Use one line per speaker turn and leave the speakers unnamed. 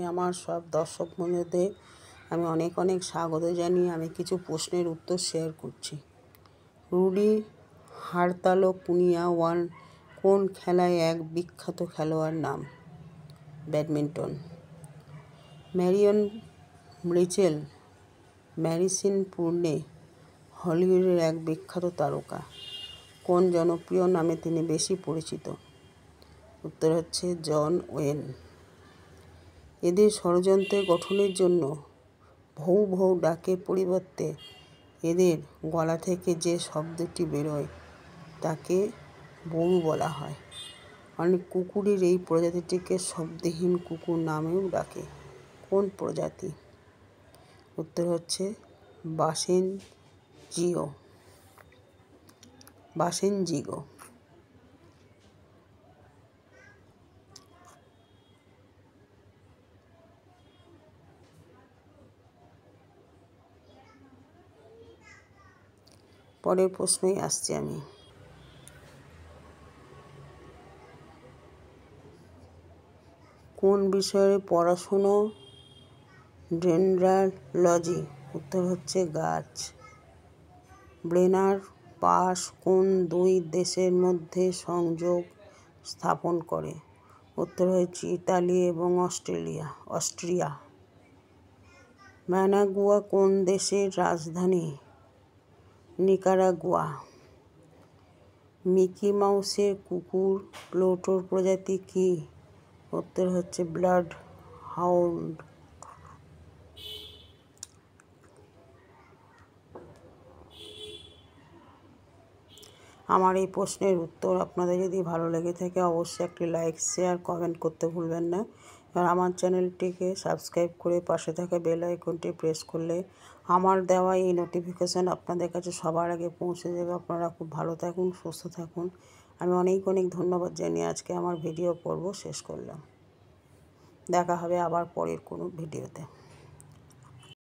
আমার সব দর্শক বন্ধুদের আমি অনেক অনেক স্বাগত জানিয়ে আমি কিছু প্রশ্নের উত্তর শেয়ার করছি। রুডি হারতালো পুনিয়া ওয়ান কোন খেলায় এক বিখ্যাত খেলোয়াড় নাম? ব্যাডমিন্টন। ম্যারিয়ন রিচেল ম্যারিসিন পূর্ণে হলিউডের এক বিখ্যাত তারকা। কোন জনপ্রিয় নামে তিনি বেশি পরিচিত? উত্তর হচ্ছে জন ওয়েন। এদের ষড়যন্ত্রের গঠনের জন্য ভৌ ভৌ ডাকের পরিবর্তে এদের গলা থেকে যে শব্দটি বেরোয় তাকে বড়ু বলা হয়। অনেক কুকুরের এই প্রজাতিটিকে শব্দহীন কুকুর নামেও ডাকে। কোন প্রজাতি? উত্তর হচ্ছে বাসেনজিগো। পরের প্রশ্নেই আসছি আমি। কোন বিষয়ের পড়াশুনো ডেনড্রোলজি? উত্তর হচ্ছে গাছ। ব্রেনার পাস কোন দুই দেশের মধ্যে সংযোগ স্থাপন করে? উত্তর হচ্ছে ইতালি এবং অস্ট্রিয়া। ম্যানাগুয়া কোন দেশের রাজধানী? নিকারাগুয়া। মিকি মাউসের কুকুর প্লুটোর প্রজাতি কি? উত্তর হচ্ছে ব্লাড হাউন্ড। আমার এই প্রশ্নের উত্তর আপনাদের যদি ভালো লেগে থাকে অবশ্যই একটি লাইক শেয়ার কমেন্ট করতে ভুলবেন না। আর আমার চ্যানেলটিকে সাবস্ক্রাইব করে পাশে থাকা বেল আইকনটি প্রেস করলে আমার দেওয়া এই নোটিফিকেশান আপনাদের কাছে সবার আগে পৌঁছে যাবে। আপনারা খুব ভালো থাকুন, সুস্থ থাকুন। আমি অনেক অনেক ধন্যবাদ জানিয়ে আজকে আমার ভিডিও পর্ব শেষ করলাম। দেখা হবে আবার পরের কোনো ভিডিওতে।